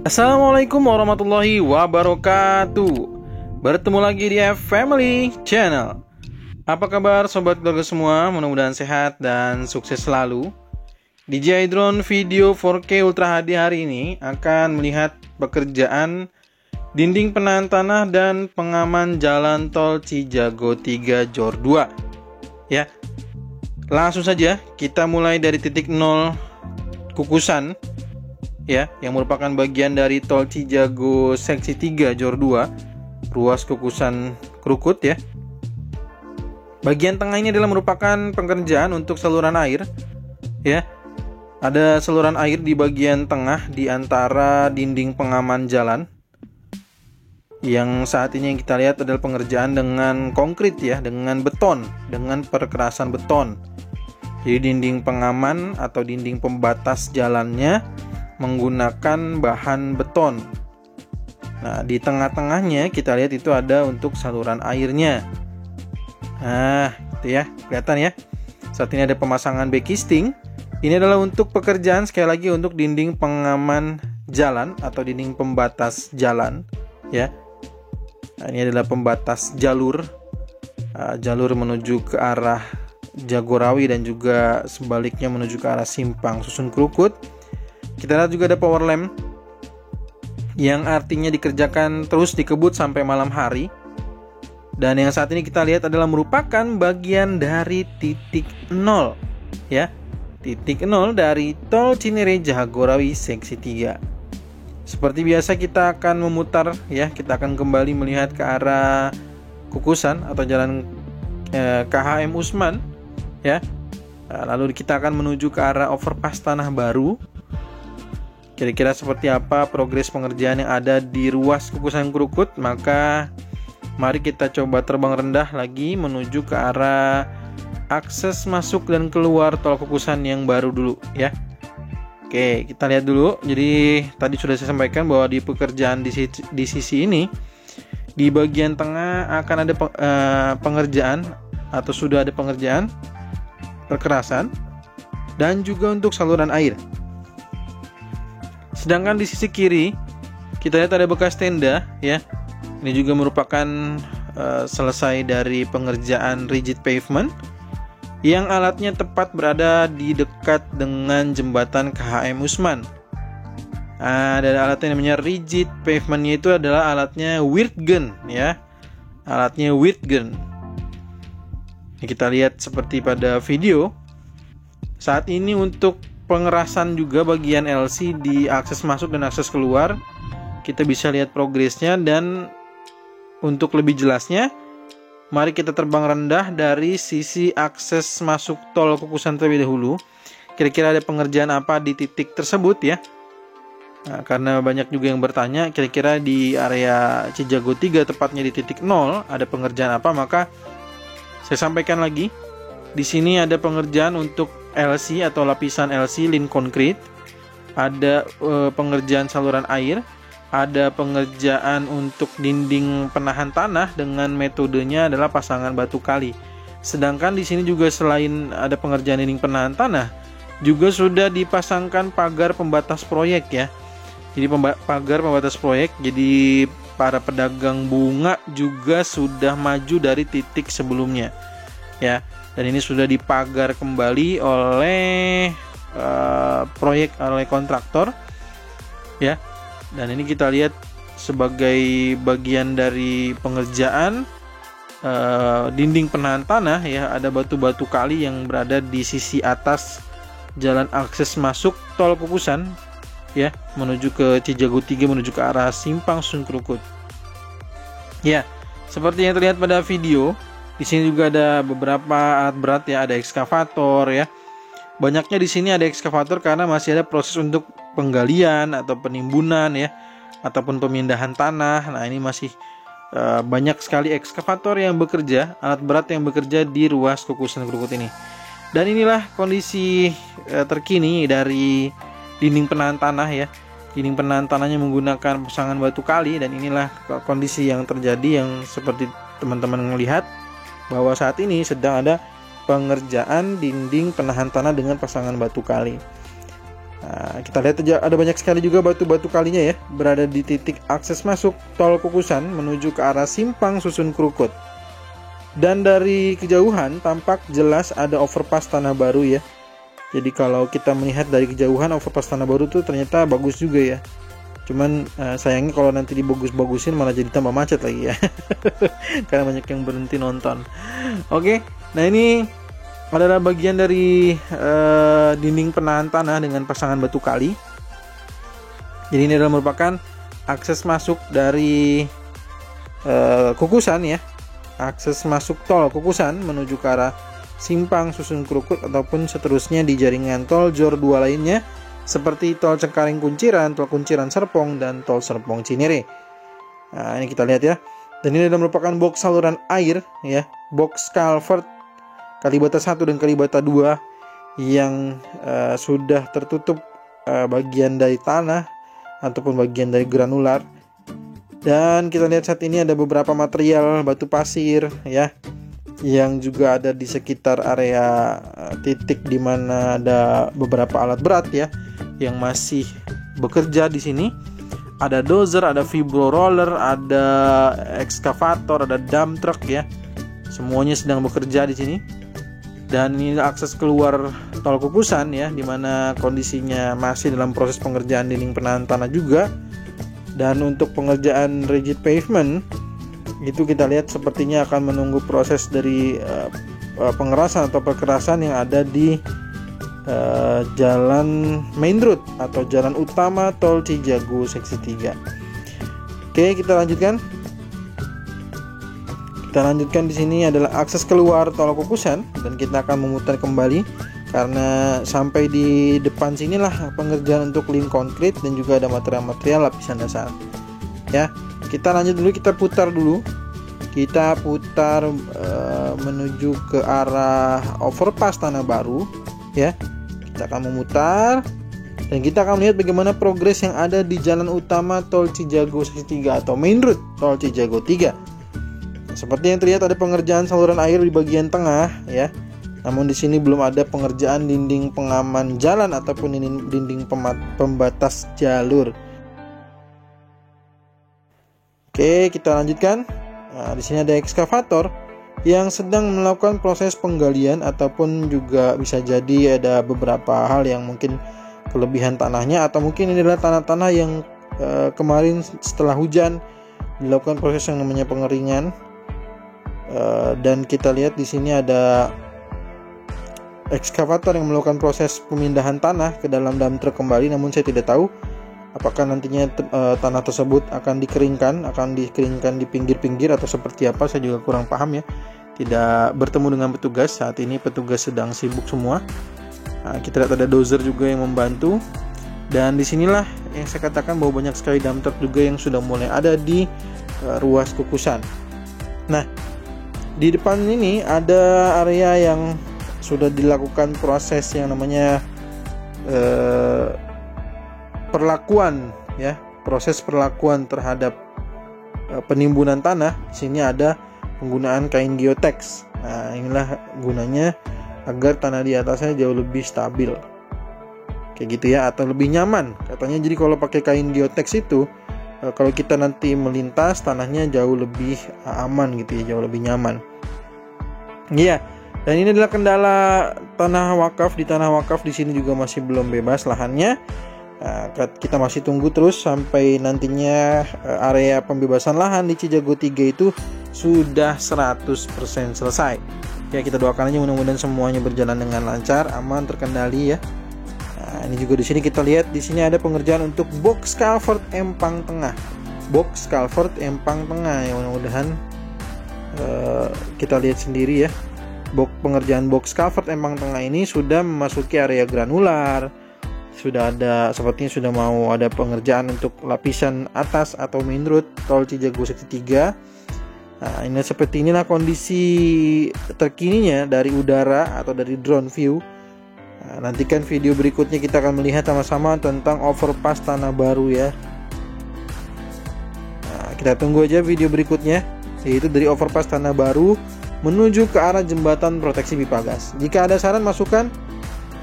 Assalamualaikum warahmatullahi wabarakatuh. Bertemu lagi di F-Family Channel. Apa kabar sobat keluarga semua? Mudah-mudahan sehat dan sukses selalu. DJI Drone Video 4K Ultra HD hari ini akan melihat pekerjaan dinding penahan tanah dan pengaman jalan tol Cijago 3 Jor 2. Ya. Langsung saja kita mulai dari titik 0 kukusan, ya, yang merupakan bagian dari tol Cijago seksi 3 Jor 2, ruas kukusan Krukut, ya. Bagian tengah ini adalah merupakan pengerjaan untuk saluran air, ya. Ada saluran air di bagian tengah di antara dinding pengaman jalan. Yang saat ini yang kita lihat adalah pengerjaan dengan konkrit, ya, dengan beton, dengan perkerasan beton. Jadi dinding pengaman atau dinding pembatas jalannya menggunakan bahan beton. Nah, di tengah-tengahnya kita lihat itu ada untuk saluran airnya. Nah, itu ya, kelihatan ya. Saat ini ada pemasangan backisting. Ini adalah untuk pekerjaan, sekali lagi, untuk dinding pengaman jalan atau dinding pembatas jalan, ya. Nah, ini adalah pembatas jalur, jalur menuju ke arah Jagorawi dan juga sebaliknya menuju ke arah Simpang Susun Krukut. Kita lihat juga ada power lamp yang artinya dikerjakan terus dikebut sampai malam hari. Dan yang saat ini kita lihat adalah merupakan bagian dari titik 0, ya. Titik 0 dari tol Cinere Jagorawi seksi 3. Seperti biasa kita akan memutar, ya. Kita akan kembali melihat ke arah kukusan atau jalan KHM Usman, ya. Lalu kita akan menuju ke arah overpass Tanah Baru. Kira-kira seperti apa progres pengerjaan yang ada di ruas kukusan Krukut? Maka mari kita coba terbang rendah lagi menuju ke arah akses masuk dan keluar tol kukusan yang baru dulu, ya. Oke, kita lihat dulu. Jadi tadi sudah saya sampaikan bahwa di pekerjaan di sisi ini, di bagian tengah akan ada pengerjaan atau sudah ada pengerjaan perkerasan dan juga untuk saluran air. Sedangkan di sisi kiri kita lihat ada bekas tenda, ya. Ini juga merupakan selesai dari pengerjaan rigid pavement yang alatnya tepat berada di dekat dengan jembatan KHM Usman. Ada alatnya namanya rigid pavementnya, itu adalah alatnya Wirtgen, ya. Alatnya Wirtgen. Ini kita lihat seperti pada video. Saat ini untuk pengerasan juga bagian LC di akses masuk dan akses keluar. Kita bisa lihat progresnya, dan untuk lebih jelasnya mari kita terbang rendah dari sisi akses masuk tol kukusan terlebih dahulu. Kira-kira ada pengerjaan apa di titik tersebut, ya. Nah, karena banyak juga yang bertanya kira-kira di area Cijago 3 tepatnya di titik 0 ada pengerjaan apa, maka saya sampaikan lagi. Di sini ada pengerjaan untuk LC atau lapisan LC lin konkrit, ada pengerjaan saluran air, ada pengerjaan untuk dinding penahan tanah dengan metodenya adalah pasangan batu kali. Sedangkan di sini juga selain ada pengerjaan dinding penahan tanah, juga sudah dipasangkan pagar pembatas proyek, ya. Jadi pagar pembatas proyek, jadi para pedagang bunga juga sudah maju dari titik sebelumnya, ya. Dan ini sudah dipagar kembali oleh proyek oleh kontraktor, ya. Dan ini kita lihat sebagai bagian dari pengerjaan dinding penahan tanah, ya. Ada batu-batu kali yang berada di sisi atas jalan akses masuk tol kukusan, ya, menuju ke Cijago 3 menuju ke arah Simpang Susun Krukut. Ya, seperti yang terlihat pada video. Di sini juga ada beberapa alat berat, ya, ada ekskavator, ya. Banyaknya di sini ada ekskavator karena masih ada proses untuk penggalian atau penimbunan, ya, ataupun pemindahan tanah. Nah, ini masih banyak sekali ekskavator yang bekerja, alat berat yang bekerja di ruas kukusan Krukut ini. Dan inilah kondisi terkini dari dinding penahan tanah, ya. Dinding penahan tanahnya menggunakan pasangan batu kali, dan inilah kondisi yang terjadi, yang seperti teman-teman melihat bahwa saat ini sedang ada pengerjaan dinding penahan tanah dengan pasangan batu kali. Nah, kita lihat aja ada banyak sekali juga batu-batu kalinya ya, berada di titik akses masuk tol Kukusan menuju ke arah simpang Susun Krukut. Dan dari kejauhan tampak jelas ada overpass Tanah Baru ya. Jadi kalau kita melihat dari kejauhan overpass Tanah Baru tuh ternyata bagus juga ya. Cuman sayangnya kalau nanti dibagus-bagusin malah jadi tambah macet lagi ya. Karena banyak yang berhenti nonton. Oke, nah ini adalah bagian dari dinding penahan tanah dengan pasangan batu kali. Jadi ini adalah merupakan akses masuk dari Kukusan ya, akses masuk tol Kukusan menuju ke arah simpang Susun Krukut ataupun seterusnya di jaringan tol JOR 2 lainnya seperti tol Cengkareng Kunciran, tol Kunciran Serpong, dan tol Serpong Cinere. Nah ini kita lihat ya. Dan ini adalah merupakan box saluran air ya, box culvert Kalibata 1 dan Kalibata 2 yang sudah tertutup bagian dari tanah ataupun bagian dari granular. Dan kita lihat saat ini ada beberapa material batu pasir ya, yang juga ada di sekitar area titik di mana ada beberapa alat berat ya yang masih bekerja di sini. Ada dozer, ada vibro roller, ada ekskavator, ada dump truck ya. Semuanya sedang bekerja di sini. Dan ini akses keluar tol Kukusan ya, dimana kondisinya masih dalam proses pengerjaan dinding penahan tanah juga. Dan untuk pengerjaan rigid pavement itu kita lihat sepertinya akan menunggu proses dari pengerasan atau perkerasan yang ada di jalan main road atau jalan utama tol Cijago seksi 3. Oke, kita lanjutkan. Kita lanjutkan di sini adalah akses keluar tol Kukusan dan kita akan memutar kembali karena sampai di depan sinilah pengerjaan untuk link konkrit dan juga ada material-material lapisan dasar. Ya, kita lanjut dulu, kita putar dulu. Kita putar menuju ke arah overpass Tanah Baru ya. Kita akan memutar dan kita akan melihat bagaimana progres yang ada di jalan utama tol Cijago seksi 3 atau main road tol Cijago 3. Seperti yang terlihat ada pengerjaan saluran air di bagian tengah ya. Namun di sini belum ada pengerjaan dinding pengaman jalan ataupun dinding pembatas jalur. Oke, kita lanjutkan. Nah, di sini ada ekskavator yang sedang melakukan proses penggalian ataupun juga bisa jadi ada beberapa hal yang mungkin kelebihan tanahnya atau mungkin ini adalah tanah-tanah yang kemarin setelah hujan dilakukan proses yang namanya pengeringan. Dan kita lihat di sini ada ekskavator yang melakukan proses pemindahan tanah ke dalam dump truck kembali. Namun saya tidak tahu apakah nantinya tanah tersebut akan dikeringkan di pinggir-pinggir atau seperti apa. Saya juga kurang paham ya. Tidak bertemu dengan petugas saat ini, petugas sedang sibuk semua. Nah, kita lihat ada dozer juga yang membantu. Dan disinilah yang saya katakan bahwa banyak sekali dump truck juga yang sudah mulai ada di ruas Kukusan. Nah, di depan ini ada area yang sudah dilakukan proses yang namanya perlakuan ya, proses perlakuan terhadap penimbunan tanah. Di sini ada penggunaan kain geotex. Nah, inilah gunanya agar tanah di atasnya jauh lebih stabil. Kayak gitu ya, atau lebih nyaman. Katanya jadi kalau pakai kain geotex itu kalau kita nanti melintas tanahnya jauh lebih aman gitu ya, jauh lebih nyaman. Iya. Dan ini adalah kendala tanah wakaf. Di tanah wakaf di sini juga masih belum bebas lahannya. Kita masih tunggu terus sampai nantinya area pembebasan lahan di Cijago 3 itu sudah 100% selesai. Ya, kita doakan aja mudah-mudahan semuanya berjalan dengan lancar, aman, terkendali ya. Nah, ini juga di sini kita lihat di sini ada pengerjaan untuk box culvert empang tengah. Box culvert empang tengah yang mudah-mudahan kita lihat sendiri ya. Pengerjaan box culvert empang tengah ini sudah memasuki area granular. Sudah ada, sepertinya sudah mau ada pengerjaan untuk lapisan atas atau main road tol Cijago seksi 3. Nah, ini seperti inilah kondisi terkininya dari udara atau dari drone view. Nah, nantikan video berikutnya kita akan melihat sama-sama tentang overpass Tanah Baru ya. Nah, kita tunggu aja video berikutnya, yaitu dari overpass Tanah Baru menuju ke arah jembatan proteksi pipa gas. Jika ada saran masukan,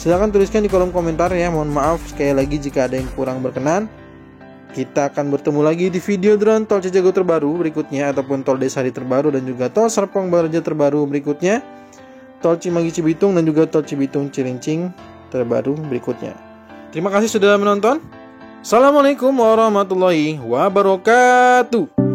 Silahkan tuliskan di kolom komentar ya. Mohon maaf sekali lagi jika ada yang kurang berkenan. Kita akan bertemu lagi di video drone tol Cijago terbaru berikutnya, ataupun tol Desari terbaru, dan juga tol Serpong Baraja terbaru berikutnya, tol Cimanggis Cibitung, dan juga tol Cibitung Cilincing terbaru berikutnya. Terima kasih sudah menonton. Assalamualaikum warahmatullahi wabarakatuh.